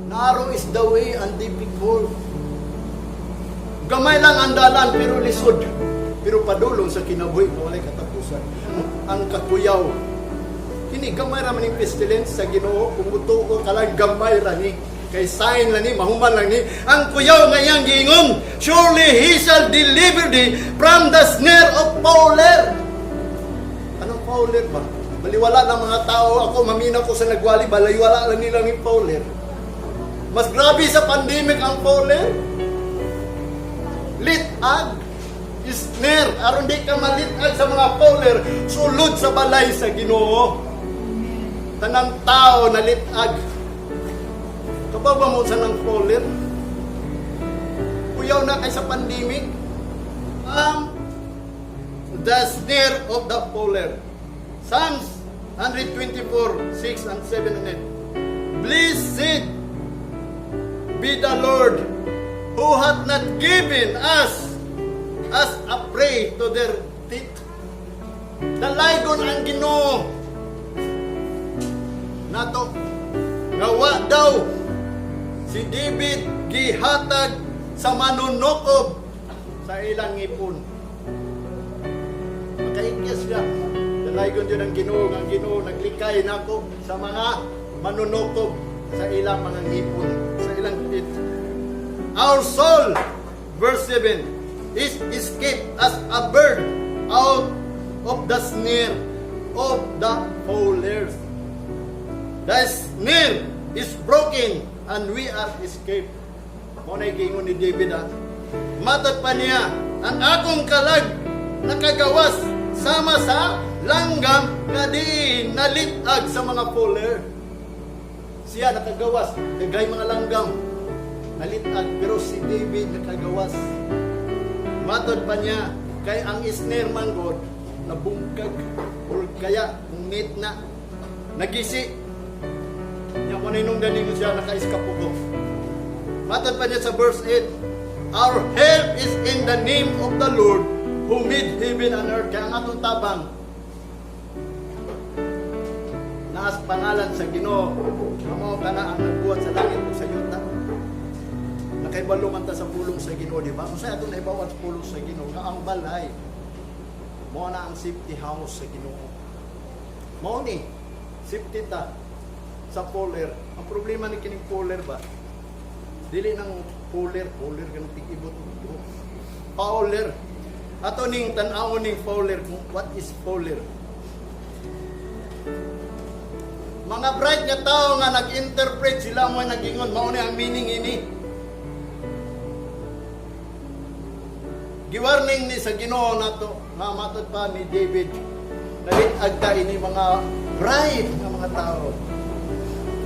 Narrow is the way and difficult. Gamay lang ang dalan pero lisod. Pero padulong sa kinabuhi na walay katapusan. Ang kakuyaw. Kini gamay ra man ning pestilence sa Ginoo kung mutuo ka lang gamay ra ni. Kay sign lang ni, mahuman lang ni. Ang kuyaw nga iyang giingon, surely he shall deliver thee from the snare of fowler. Anong fowler ba? Baliwala ng mga tao. Ako maminaw ko sa nagwali, baliwala lang nila ni fowler. Mas grabe sa pandemic ang fowler. Litag, snare. Aron di ka malitag sa mga fowler, sulod sa balay sa Ginoo. Tanang tao na litag. Kababa mo sa ng fowler. Kuyaw na kay sa pandemic. The snare of the fowler. Psalms 124, 6 and 7 and 8. Blessed be the Lord, who hath not given us as a prey to their teeth. Dalaygon ang Ginoo nato gawa daw si David gihatag sa manunukob sa ilang ngipon. Makaikis siya. Dalaygon yun ang Ginoo naglikay nako sa mga manunukob sa ilang mga ngipon, sa ilang teeth. Our soul, verse 7, is escaped as a bird out of the snare of the fowlers. The snare is broken and we are escaped. Muna ikingon ni David matad pa niya, ang akong kalag nakagawas sama sa langgam nga di nalitag sa mga fowler. Siya nakagawas, kagay mga langgam nalitag, pero si David nakagawas. Matod pa niya, kay ang snare man God nabungkag or kaya net na nagisi niya kung anong galing siya nakaiskapugo. Matod pa niya sa verse 8, our help is in the name of the Lord who made heaven and earth. Kaya ang atong tabang naas pangalan sa Ginoo, amo kana ang nagbuhat sa langit ug sa yuta. Nakaibalo man ta sa pulong sa Ginoo, di ba? Unsay aton naibawat sa pulong sa Ginoo nga ang balay mo na ang safety house sa Ginoo. Mao ni safety ta sa fowler. Ang problema ni kining fowler ba? Dili nang fowler ganang tig-ibot. Fowler. Ato ning tan-awon ning fowler, what is fowler? Mga bright nga tao nga nag-interpret sila mo nagingon mao ni ang meaning ini. Giwarning ni sa Ginoo nato nga matod pa ni David. Nalitag ta ini mga bright nga mga tao.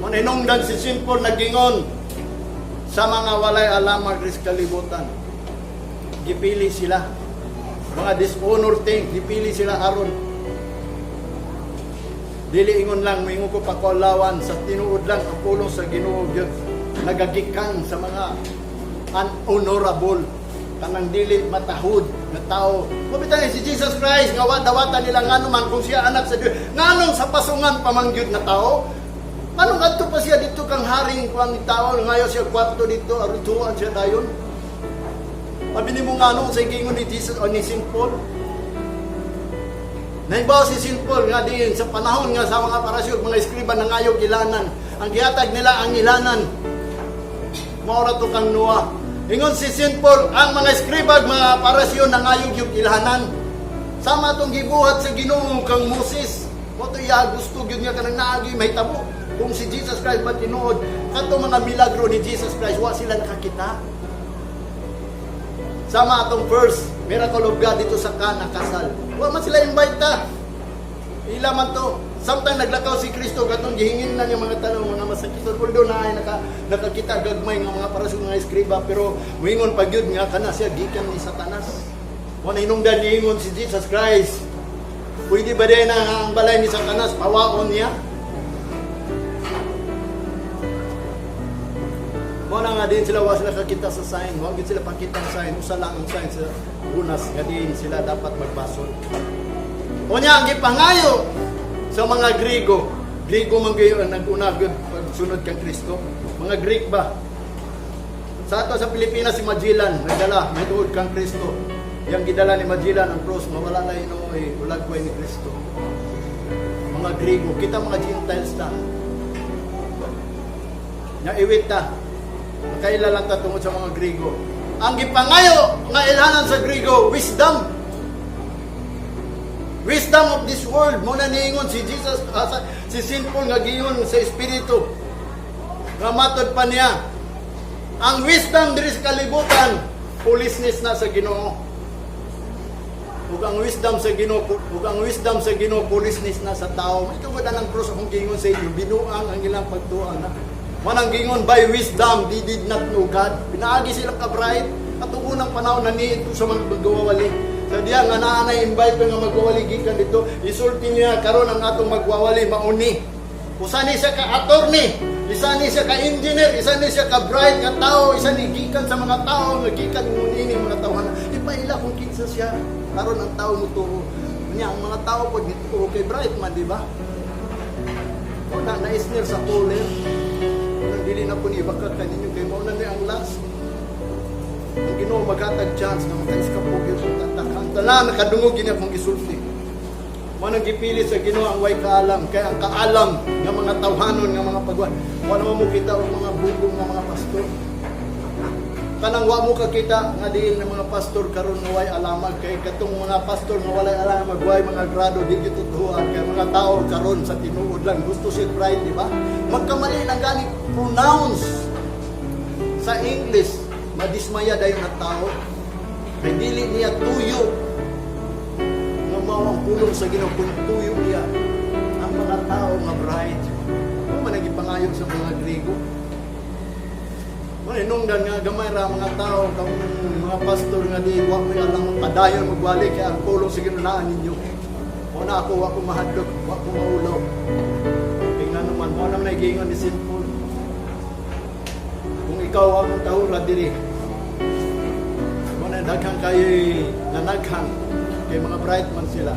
Mo hinungdan si Sinful nagingon sa mga walay alam ris kalibutan. Gipili sila mga dishonor thing, gipili sila aron dili ingon lang moingon ko pakulawan sa tinuod lang ang pulong sa Ginoo gyud nagagikan sa mga unhonorable kanang dili matahud na tao. Kubitan si Jesus Christ nga dawatan nila ngano man kung siya anak sa Dios, nganong sa pasungan pamangyud na tao. Anong adto pa siya dito kang haring kuang tao ngayo siya kwarto dito aron tuwan siya dayon. Abi nimo ngano sa gingon ni Jesus o ni St. Paul. Naibaw si St. Paul nga diin sa panahon nga sa mga parasyon, mga eskriba nangayog ilanan. Ang gihatag nila ang ilanan. Maura to kang Noah. Ingon si St. Paul, ang mga eskriba mga parasyon nangayog yung ilanan. Sama tong gibuhat sa Ginoo kang Moses. Mo to iya gusto gyud nga kanang naagi mahitabo. Kung si Jesus Christ ba tinuod, kato mga milagro ni Jesus Christ wa sila nakakita. Sama atong verse, miracle of God dito sa Cana kasal. Wa man sila invite ta. Ila man to. Sometimes naglakaw si Kristo katong gihingin na niya mga tanong mga masakit. Although na ay nakakita gagmay ng mga parasyon nga eskriba pero moingon pa gyud nga kana siya gikan ni Satanas. Wa na hinungdan ni ingon si Jesus Christ. Pwede ba din ang balay ni Satanas pawaon niya? Muna nga din sila wala sila kakita sa sign. Huwag sila pakita ang sign. Usa lang ang sign sa unas. Nga din sila dapat magbasol. O niya, ang ipangayo sa mga Grigo Griego man kayo ang nag-una pagsunod kang Kristo. Mga Greek ba? Sa ato sa Pilipinas, si Magellan, nagdala, may tuod kang Kristo. Yang gidala ni Magellan, ang cross, mawala na inoy, ulagway ni Kristo. Mga Griego, kita mga Gentiles ta. Naiwit ta. Makailalang ta tungod sa mga Griego. Ang gipangayo nga ilanan sa Griego, wisdom. Wisdom of this world. Muna niingon si Jesus, si St. Paul nga giyon sa Espiritu. Nga matod pa niya. Ang wisdom diri sa kalibutan, foolishness na sa Ginoo. Ug ang wisdom sa Ginoo, foolishness na sa tao. May tungod ang cross akong gingon sa inyo, binuang ang ilang pagtuan na. Manang gingon, by wisdom, they did not know God. Pinaagi silang ka-bright, at unang panahon na niito sa mga magwawali. Sa diya nga na-invite nga magwawali gikan dito, isulti niya karon ang atong magwawali, mauni. Usa ni siya ka-attorney, isa ni siya ka-engineer, isa ni siya ka-bright nga tao, isa ni gikan sa mga tao, nga gikan muni ni mga tao. Ipaila kung kinsa siya, karon ang tao mo turo. Niya, ang mga tao po, dito kay bright man, di ba? O na-isner sa poler. Dili na po ni bakat kaninyo kay mo na ang last. Ang Ginoo maghatag chance na maka-iskapog yung tatakan. Tala nakadungog gini akong gisulti. Mo nang gipili sa Ginoo ang way kaalam, kay ang kaalam nga mga tawhanon nga mga pagwan. Wala mo kita og mga bugong nga mga pastor. Kanang wa mo kakita nga diin ng mga pastor karon nga way alamag kay katong mga pastor nga walay alamag way mga grado di gyud tutuan kay mga tao karon sa tinuod lang gusto si pride, di ba? Magkamali lang gani pronounce sa English, madismaya dayon ang tao. Kay dili niya tuyo nga mao ang pulong sa Ginoo kung tuyo niya ang mga tao nga bride. Ano man nagipangayo sa mga Griego? Inungdan nga gamay ra mga tao kang mga pastor nga di wa may alang padayon magwali kay ang pulong sa ginunaan ninyo. Mo na ako wa ko mahadlok, wa ko maulaw. Kay nga naman mo nang nagiingon ni St. Paul. Kung ikaw ang tahura diri. Mo na daghang kay nanaghan kay mga bright man sila.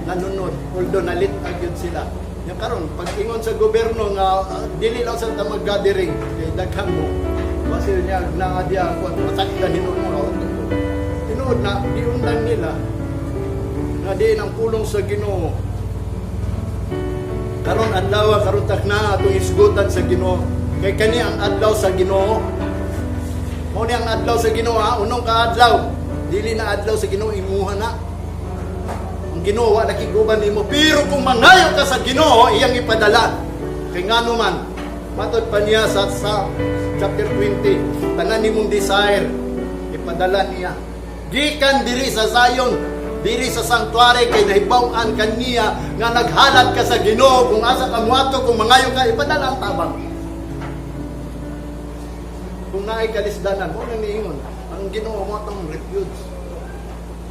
Nanunod, although nalit agyud sila. Yung karon pag ingon sa gobyerno nga dili lang sa mag-gathering kay daghan mo. Basil niya na dia ko masaktan hinuon mo. Tinuod na diundan nila nga di ang pulong sa Ginoo. Karon adlaw karon takna atong isgutan sa Ginoo. Kay kani ang adlaw sa Ginoo. Mo ni ang adlaw sa Ginoo ha, unong ka adlaw. Dili na adlaw sa Ginoo imuha na. Ginoo wa nakiguban nimo, pero kung mangayo ka sa Ginoo iyang ipadala kay ngano man matod pa niya sa chapter 20 tanan nimong desire ipadala niya gikan diri sa Zion, diri sa sanctuary kay nahibaw-an kaniya nga naghalad ka sa Ginoo kung asa ka muadto kung mangayo ka ipadala ang tabang. Kung naay kalisdanan mo nang niingon ang Ginoo mo atong refuge.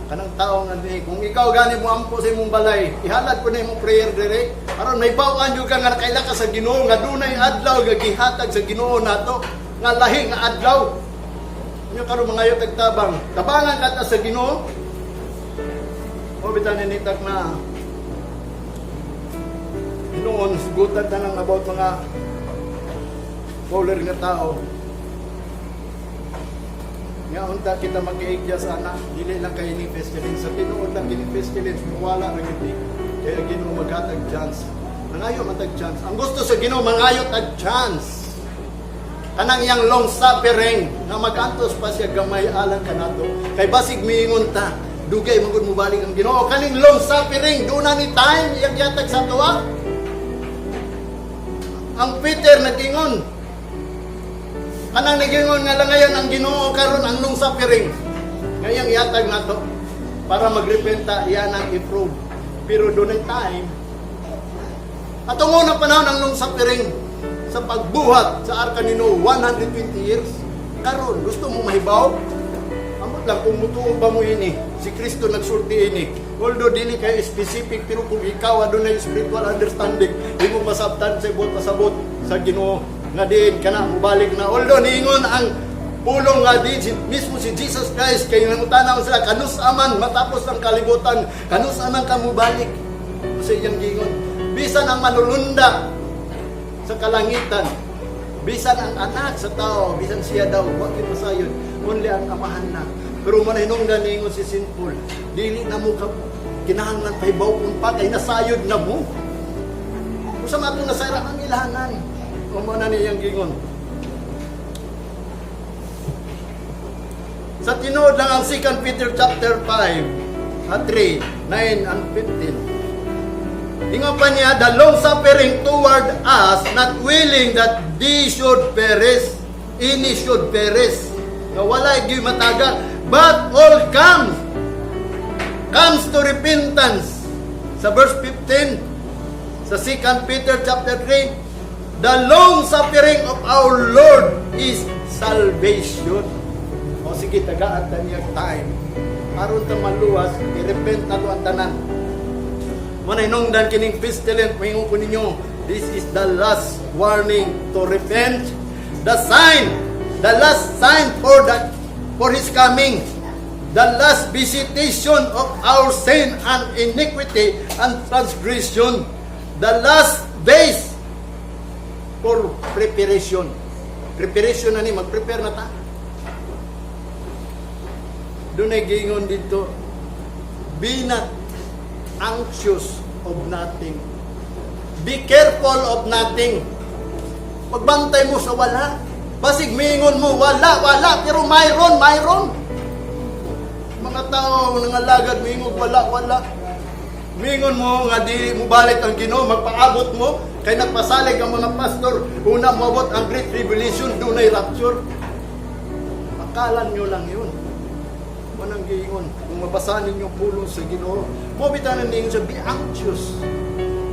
Kanang tao nga di, kung ikaw gani mo ampo sa imong balay, ihalad po na imong prayer dire. Aron may bawaan jud ka nga nakaila ka sa Ginoo nga dunay adlaw nga gihatag sa Ginoo nato nga lahi nga adlaw. Inyo karon mangayo tagtabang, tabangan ka ta sa Ginoo. O bitan ni nitak na noon sigutan ta nang about mga polar nga tao. Nga unta kita mag-iigya sana, dili lang kayo ni pestilence. Sa tinuod lang kini pestilence, wala na gindi. Kaya Ginoo maghatag chance. Mangayo matag chance. Ang gusto sa Ginoo mangayo tag chance. Kanang iyang long suffering na magantos pa siya gamay alang kanato. Kay basig miingon ta, dugay magud mo balik ang Ginoo. Kaning long suffering do na ni time iyang yatag sa tuwa. Ang Peter nagingon, kanang nagingon nga lang ngayon ang Ginoo karon ang long suffering. Ngayong ihatag nato para magrepenta iyan ang i-prove. Pero doon ang time at ang unang panahon ang long suffering sa pagbuhat sa arka ni Noah 120 years. Karon gusto mo mahibaw? Amot lang kung mutuo ba mo ini si Kristo nagsulti ini. Although dili kay specific pero kung ikaw adunay spiritual understanding, di mo masabtan sa ibot pasabot sa Ginoo nga diin kana mubalik na although niingon ang pulong nga diin mismo si Jesus Christ kay nangutana sila kanus aman matapos ang kalibutan kanus aman ka mubalik sa iyang gingon Bisan ang manulunda sa kalangitan, bisan ang anak sa tao, bisan siya daw, wag ipasayod, only ang amahan na. Pero manahinungdan ningon si St. Paul, dili na mo ka kinahanglan pahibawon pa, kay nasayod na mo. Kung sa matong nasayra ang ilahanan, kung mana niyang gingon. Sa tinuod lang ang 2 Peter chapter 5, 3, 9 and 15. Ingon pa niya, the long suffering toward us, not willing that they should perish, any should perish. Na walay gyud matagal, but all comes to repentance. Sa verse 15, sa 2 Peter chapter 3, the long suffering of our Lord is salvation. O sige, tagaan ta niya time. Aron ta maluwas, i-repent na to ang tanan. Manahinungdan kining pestilent, mahingon ko ninyo, this is the last warning to repent. The last sign for His coming. The last visitation of our sin and iniquity and transgression. The last days for preparation. Preparation na ni, mag-prepare na ta. Doon ay gingon dito, be not anxious of nothing. Be careful of nothing. Pagbantay mo sa wala. Basig mingon mo, wala, pero mayroon. Mga tao, nangalagad, mingon, wala. Mingon mo, nga di mo balik ang Ginoo, magpaabot mo, kay nagpasalig ang mga pastor, una mabot ang Great Tribulation, doon ay rapture. Akalan nyo lang yun. Manang giingon, kung mabasahan ninyo pulong sa Ginoo, mabitanan ninyo sa be anxious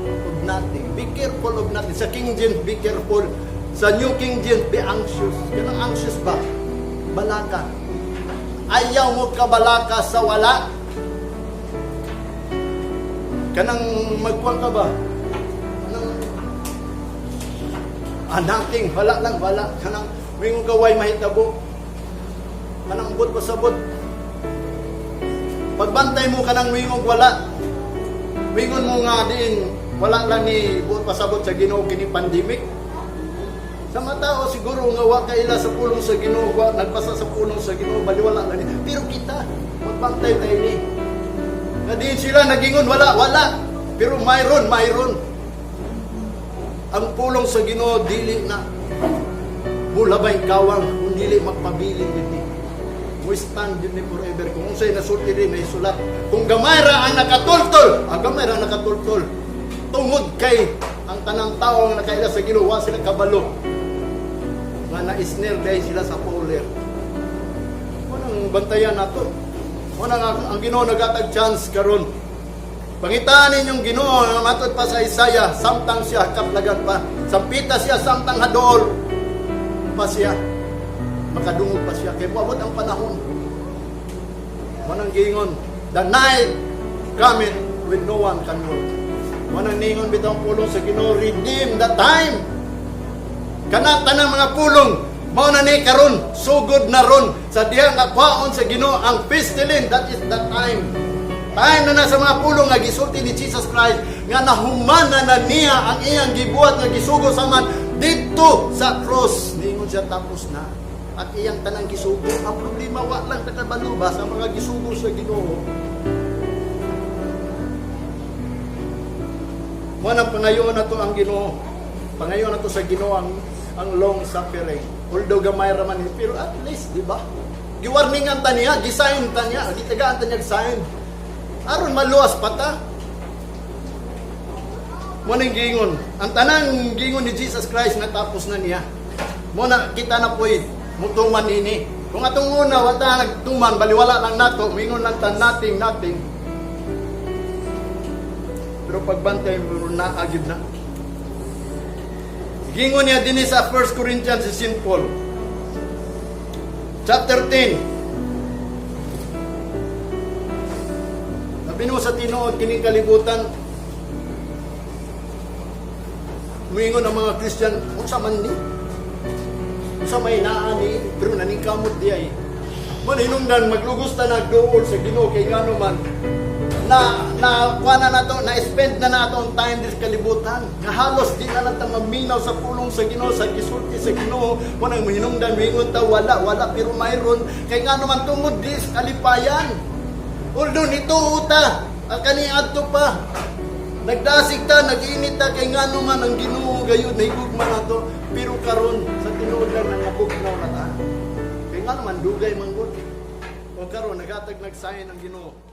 of nothing. Be careful of nothing. Sa King James, be careful. Sa New King James, be anxious. Kanang anxious ba? Balaka. Ayaw mo ka balaka sa wala. Kanang magkuhan ka ba? Nothing. Wala. Kanang mayroong kaway mahitabo. Kanang bot pasabot. Pagbantay mo ka ng wingog wala. Wingon mo nga din, wala lang ni buot pasabot sa Ginoo kini pandemic. Sa mga tao siguro nga wa kaila sa pulong sa Ginoo, nagpasa sa pulong sa Ginoo, baliwala lang ni. Pero kita, magbantay tayo ni. Nga din sila nagingon wala. Pero mayroon. Ang pulong sa Ginoo dili na mula ba'y kawang kung dili magpabilin din ni. Mo stand yun ni forever. Kung unsay nasulti rin, may sulat. Kung gamay ra ang nakatultol, tungod kay ang tanang tao nga nakaila sa Ginoo, wa sila kabalo. Nga na-snare dahil sila sa poler. Wanang bantayan nato. Wanang ang Ginoo nagatag chance karon. Pangitaan ninyong Ginoo, nga matod pa sa Isaiah, samtang siya kaplagan pa. Sampita siya, samtang hadool pa siya. Makadungog pa siya. Kaya buabot ang panahon. Manang gingon, the night cometh when no one can work. Manang ningon bitang pulong sa Ginoo, redeem the time. Kanata ng mga pulong, mao na ni karon, sugod na ron. Sa dihang akwaon sa Ginoo, ang pestilent, that is the time. Time na sa mga pulong nga gisulti ni Jesus Christ, nga nahumana na niya ang iyang gibuhat nga gisugo sa man dito sa cross. Ningon siya tapos na. At iyang tanang gisugo. Ang problema, wa lang takabalo ba sa mga gisugo sa Ginoo. Manang pangayon na to ang Ginoo. Pangayon na to sa Ginoo ang long suffering. Although gamay raman ni, pero at least, di ba? Giwarningan ta niya, gisign ta niya, gitagaan ta niya sign. Aron maluwas pa ta. Manang gingon, ang tanang gingon ni Jesus Christ natapos na niya. Muna kita na po'y mutuman ini. Kung atong una, wata nagtuman, baliwala lang nato, mingon lang ta nothing. Pero pagbantay mo na agib na. Gingon niya din sa 1 Corinthians si St. Paul. Chapter 10. Sabi mo sa tinuod kining kalibutan, mingon ang mga Christian, unsa man ni? Unsa may naa ni? Pero naningkamot di ay. Man hinungdan maglugos ta nagduol sa Ginoo kay ngano man na na kuha na nato, na-spend na nato ang time dis kalibutan. Nga halos di na nato maminaw sa pulong sa Ginoo, sa gisulti sa Ginoo. Kung ang hinungdan, mingon ta, wala, pero mayroon. Kay nga naman tungod dis kalipayan. Although nito uta, kaniadto pa. Nagdasig ta, nag-init ta, kay nga naman ang Ginoo gayon, nahigugma na to. Pero karon sa tinuod lang nangabugnaw na ta. Kay nga naman, dugay manggod. O karon, naghatag nagsahin ang Ginoo.